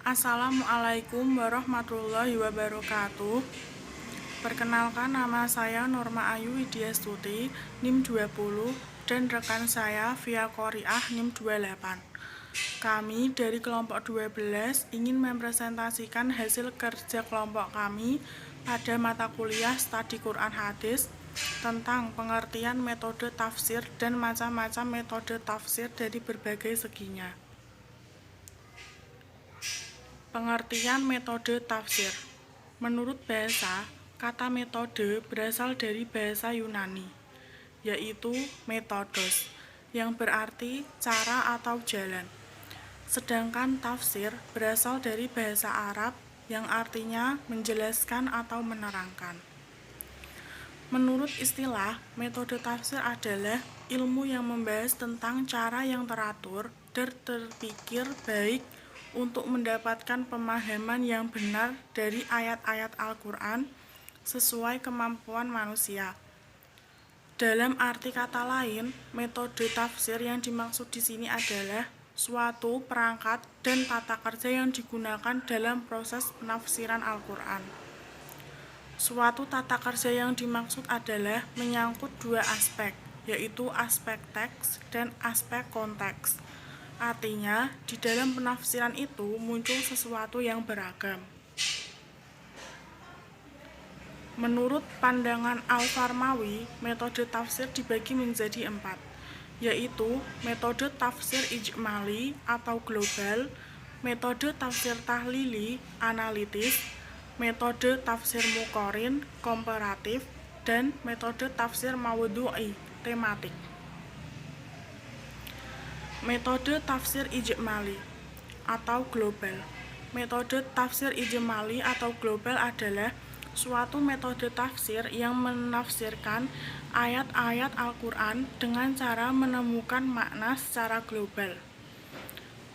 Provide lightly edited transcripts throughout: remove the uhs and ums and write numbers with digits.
Assalamualaikum warahmatullahi wabarakatuh. Perkenalkan, nama saya Norma Ayu Widyastuti, NIM 20, dan rekan saya Via Qoriah NIM 28. Kami dari kelompok 12 ingin mempresentasikan hasil kerja kelompok kami pada mata kuliah Studi Quran Hadis tentang pengertian metode tafsir dan macam-macam metode tafsir dari berbagai seginya. Pengertian metode tafsir. Menurut bahasa, kata metode berasal dari bahasa Yunani, yaitu metodos, yang berarti cara atau jalan. Sedangkan tafsir berasal dari bahasa Arab yang artinya menjelaskan atau menerangkan. Menurut istilah, metode tafsir adalah ilmu yang membahas tentang cara yang teratur dan terpikir baik untuk mendapatkan pemahaman yang benar dari ayat-ayat Al-Quran sesuai kemampuan manusia. Dalam arti kata lain, metode tafsir yang dimaksud di sini adalah suatu perangkat dan tata kerja yang digunakan dalam proses penafsiran Al-Quran. Suatu tata kerja yang dimaksud adalah menyangkut dua aspek, yaitu aspek teks dan aspek konteks. Artinya, di dalam penafsiran itu muncul sesuatu yang beragam. Menurut pandangan Al-Farmawi, metode tafsir dibagi menjadi 4, yaitu metode tafsir ijmali atau global, metode tafsir tahlili analitis, metode tafsir muqarrin komparatif, dan metode tafsir mawdu'i tematik. Metode tafsir ijmali atau global. Metode tafsir ijmali atau global adalah suatu metode tafsir yang menafsirkan ayat-ayat Al-Quran dengan cara menemukan makna secara global.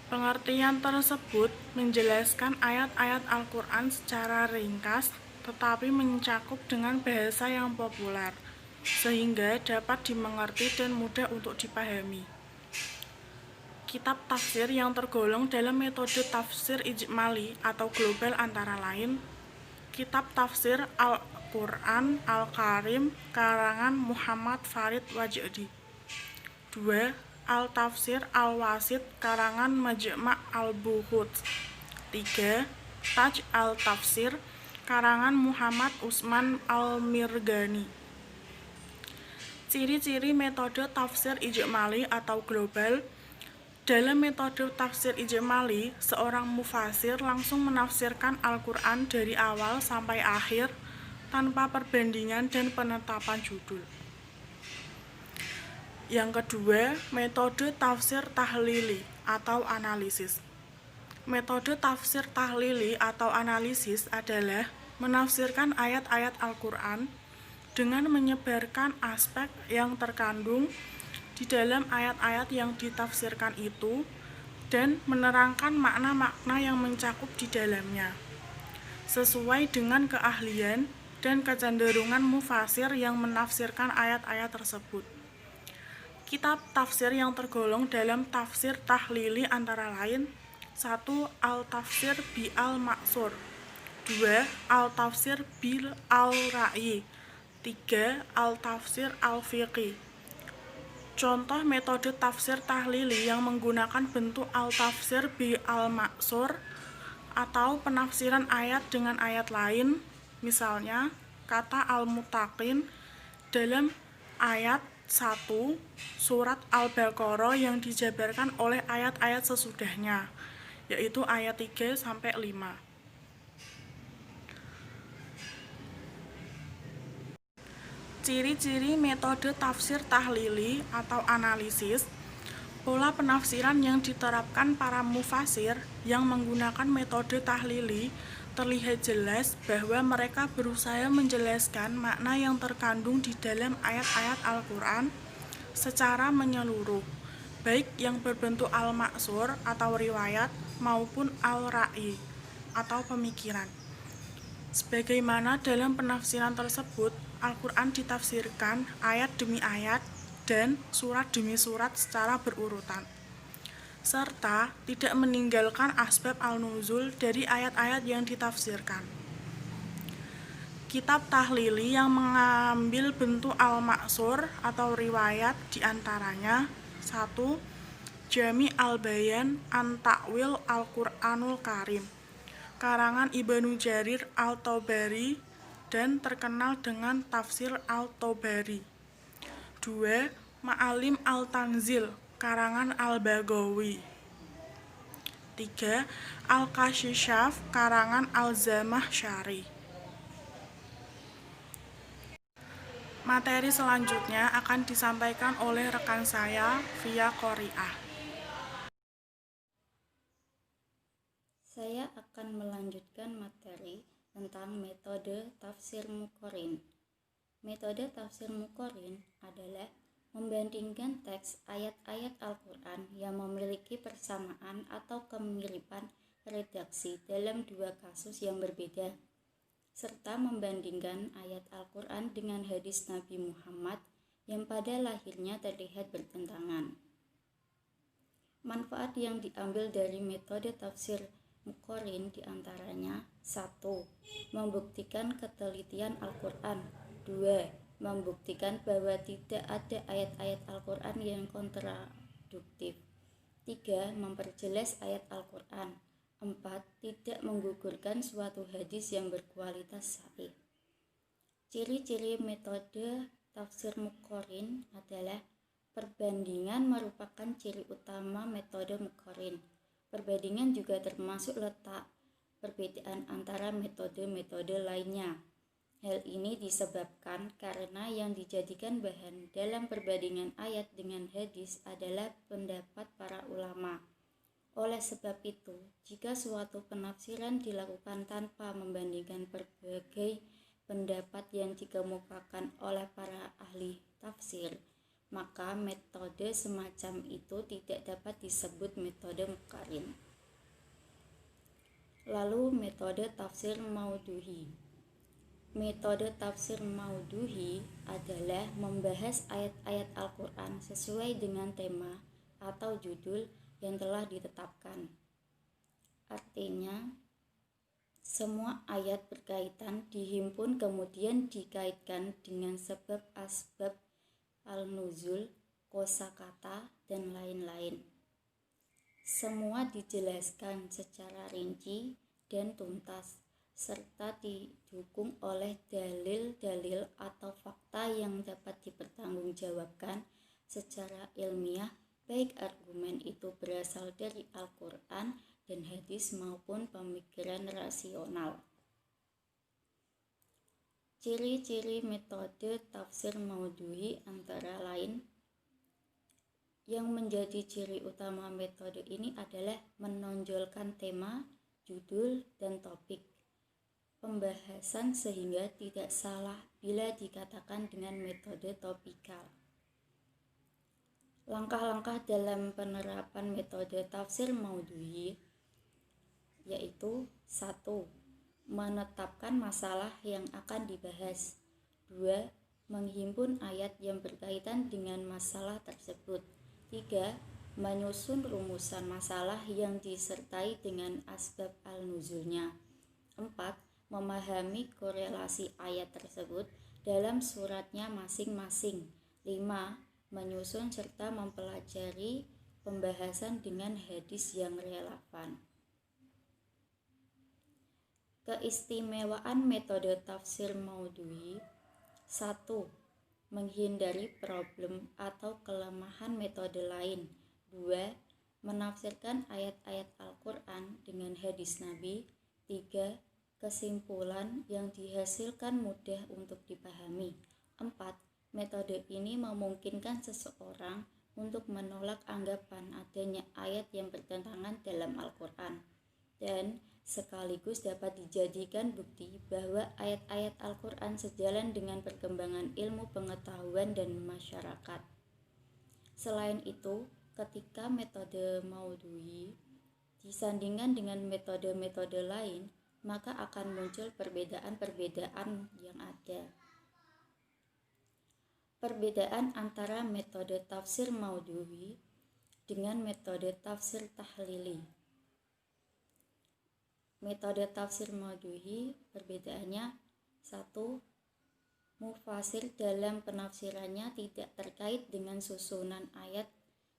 Pengertian tersebut menjelaskan ayat-ayat Al-Quran secara ringkas, tetapi mencakup dengan bahasa yang populer, sehingga dapat dimengerti dan mudah untuk dipahami. Kitab tafsir yang tergolong dalam metode tafsir ijmali atau global antara lain Kitab Tafsir Al-Quran Al-Karim karangan Muhammad Farid Wajdi. 2. Al-Tafsir Al-Wasit karangan Majma' Al-Buhut. 3. Taj Al-Tafsir karangan Muhammad Usman Al-Mirghani. Ciri-ciri metode tafsir ijmali atau global. Dalam metode tafsir ijmali, seorang mufasir langsung menafsirkan Al-Quran dari awal sampai akhir tanpa perbandingan dan penetapan judul. Yang kedua, metode tafsir tahlili atau analisis. Metode tafsir tahlili atau analisis adalah menafsirkan ayat-ayat Al-Quran dengan menyebarkan aspek yang terkandung di dalam ayat-ayat yang ditafsirkan itu dan menerangkan makna-makna yang mencakup di dalamnya sesuai dengan keahlian dan kecenderungan mufasir yang menafsirkan ayat-ayat tersebut. Kitab tafsir yang tergolong dalam tafsir tahlili antara lain 1. Al-Tafsir bi al-Ma'sur, 2. Al-Tafsir bil al-Ra'yi, 3. Al-Tafsir al-Fiqi. Contoh metode tafsir tahlili yang menggunakan bentuk al-tafsir bi al-ma'sur atau penafsiran ayat dengan ayat lain, misalnya kata al-muttaqin dalam ayat 1 surat Al-Baqarah yang dijabarkan oleh ayat-ayat sesudahnya, yaitu ayat 3-5. Ciri-ciri metode tafsir tahlili atau analisis. Pola penafsiran yang diterapkan para mufasir yang menggunakan metode tahlili terlihat jelas bahwa mereka berusaha menjelaskan makna yang terkandung di dalam ayat-ayat Al-Quran secara menyeluruh, baik yang berbentuk al-maksur atau riwayat maupun al-ra'i atau pemikiran. Sebagaimana dalam penafsiran tersebut, Al-Quran ditafsirkan ayat demi ayat dan surat demi surat secara berurutan. serta tidak meninggalkan asbab al-nuzul dari ayat-ayat yang ditafsirkan. Kitab tahlili yang mengambil bentuk al-maksur atau riwayat diantaranya 1. Jami al-Bayan an Ta'wil Al-Qur'anul Karim, karangan Ibnu Jarir Al-Tabari dan terkenal dengan tafsir Al-Tabari. 2. Ma'alim Al-Tanzil, karangan Al-Baghawi. 3. Al-Kashishaf, karangan Al-Zamakhsyari. Materi selanjutnya akan disampaikan oleh rekan saya via Qori'ah. Saya akan melanjutkan materi tentang metode tafsir muqarrin. Metode tafsir muqarrin adalah membandingkan teks ayat-ayat Al-Quran yang memiliki persamaan atau kemiripan redaksi dalam dua kasus yang berbeda, serta membandingkan ayat Al-Quran dengan hadis Nabi Muhammad yang pada lahirnya terlihat bertentangan. Manfaat yang diambil dari metode tafsir muqarrin diantaranya 1. Membuktikan ketelitian Al-Quran. 2. Membuktikan bahwa tidak ada ayat-ayat Al-Quran yang kontradiktif. 3. Memperjelas ayat Al-Quran. 4. Tidak menggugurkan suatu hadis yang berkualitas sahih. Ciri-ciri metode tafsir muqarrin adalah perbandingan merupakan ciri utama metode muqarrin. Perbandingan juga termasuk letak perbedaan antara metode-metode lainnya. Hal ini disebabkan karena yang dijadikan bahan dalam perbandingan ayat dengan hadis adalah pendapat para ulama. Oleh sebab itu, jika suatu penafsiran dilakukan tanpa membandingkan berbagai pendapat yang dikemukakan oleh para ahli tafsir, maka metode semacam itu tidak dapat disebut metode muqarrin. Lalu metode tafsir maudhu'i. Metode tafsir maudhu'i adalah membahas ayat-ayat Al-Quran sesuai dengan tema atau judul yang telah ditetapkan. Artinya, semua ayat berkaitan dihimpun kemudian dikaitkan dengan sebab-asbab al-nuzul, kosakata, dan lain-lain. Semua dijelaskan secara rinci dan tuntas, serta didukung oleh dalil-dalil atau fakta yang dapat dipertanggungjawabkan secara ilmiah, baik argumen itu berasal dari Al-Quran dan hadis maupun pemikiran rasional. Ciri-ciri metode tafsir maudhu'i antara lain. Yang menjadi ciri utama metode ini adalah menonjolkan tema, judul, dan topik pembahasan sehingga tidak salah bila dikatakan dengan metode topikal. Langkah-langkah dalam penerapan metode tafsir maudhu'i yaitu 1. Menetapkan masalah yang akan dibahas. 2. Menghimpun ayat yang berkaitan dengan masalah tersebut. 3. Menyusun rumusan masalah yang disertai dengan asbab al-nuzulnya. 4. Memahami korelasi ayat tersebut dalam suratnya masing-masing. 5. Menyusun serta mempelajari pembahasan dengan hadis yang relevan. Keistimewaan metode tafsir maudhu'i. 1. Menghindari problem atau kelemahan metode lain. 2. Menafsirkan ayat-ayat Al-Quran dengan hadis Nabi. 3. Kesimpulan yang dihasilkan mudah untuk dipahami. 4. Metode ini memungkinkan seseorang untuk menolak anggapan adanya ayat yang bertentangan dalam Al-Quran dan sekaligus dapat dijadikan bukti bahwa ayat-ayat Al-Quran sejalan dengan perkembangan ilmu pengetahuan dan masyarakat. Selain itu, ketika metode maudhu'i disandingkan dengan metode-metode lain, maka akan muncul perbedaan-perbedaan yang ada. Perbedaan antara metode tafsir maudhu'i dengan metode tafsir tahlili. Metode tafsir maudhu'i perbedaannya: 1. Mufasir dalam penafsirannya tidak terkait dengan susunan ayat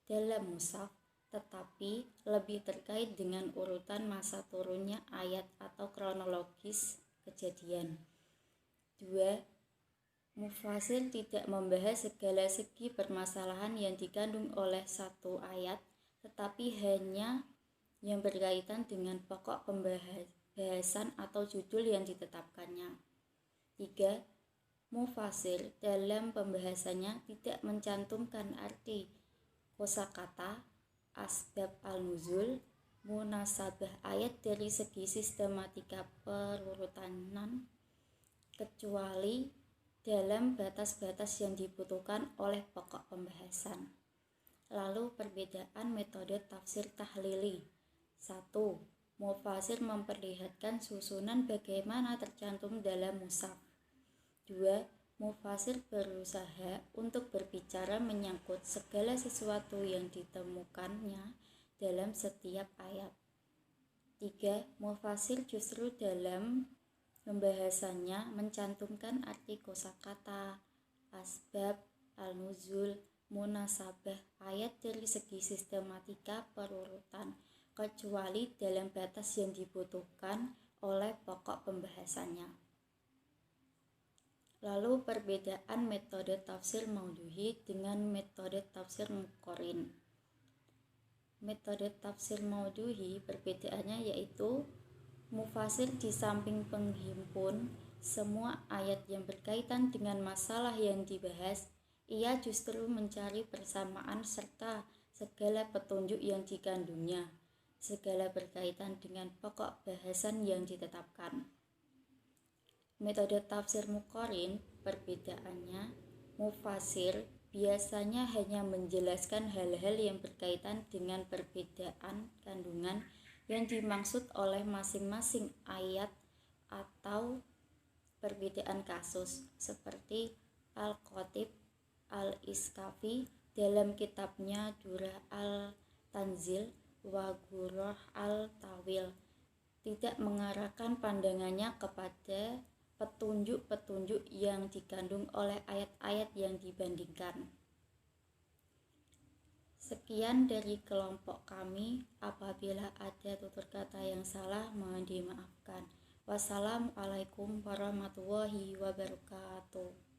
dalam mushaf, tetapi lebih terkait dengan urutan masa turunnya ayat atau kronologis kejadian. 2. Mufasir tidak membahas segala segi permasalahan yang dikandung oleh satu ayat, tetapi hanya yang berkaitan dengan pokok pembahasan atau judul yang ditetapkannya. 3. Mufasir dalam pembahasannya tidak mencantumkan arti kosakata, asbab al-nuzul, munasabah ayat dari segi sistematika perurutanan, kecuali dalam batas-batas yang dibutuhkan oleh pokok pembahasan. Lalu perbedaan metode tafsir tahlili. 1. Mufasir memperlihatkan susunan bagaimana tercantum dalam mushaf. 2. Mufasir berusaha untuk berbicara menyangkut segala sesuatu yang ditemukannya dalam setiap ayat. 3. Mufasir justru dalam pembahasannya mencantumkan arti kosakata, asbab, al-nuzul, munasabah ayat dari segi sistematika perurutan, kecuali dalam batas yang dibutuhkan oleh pokok pembahasannya. Lalu perbedaan metode tafsir maudhu'i dengan metode tafsir muqarrin. Metode tafsir maudhu'i perbedaannya yaitu mufasir di samping penghimpun semua ayat yang berkaitan dengan masalah yang dibahas, ia justru mencari persamaan serta segala petunjuk yang dikandungnya, segala berkaitan dengan pokok bahasan yang ditetapkan. Metode tafsir muqarrin perbedaannya, mufasir biasanya hanya menjelaskan hal-hal yang berkaitan dengan perbedaan kandungan yang dimaksud oleh masing-masing ayat atau perbedaan kasus, seperti Al-Khatib Al-Iskafi dalam kitabnya Durah Al-Tanzil wa Ghurrah Al-Tawil tidak mengarahkan pandangannya kepada petunjuk-petunjuk yang dikandung oleh ayat-ayat yang dibandingkan. Sekian dari kelompok kami. Apabila ada tutur kata yang salah, mohon dimaafkan. Wassalamualaikum warahmatullahi wabarakatuh.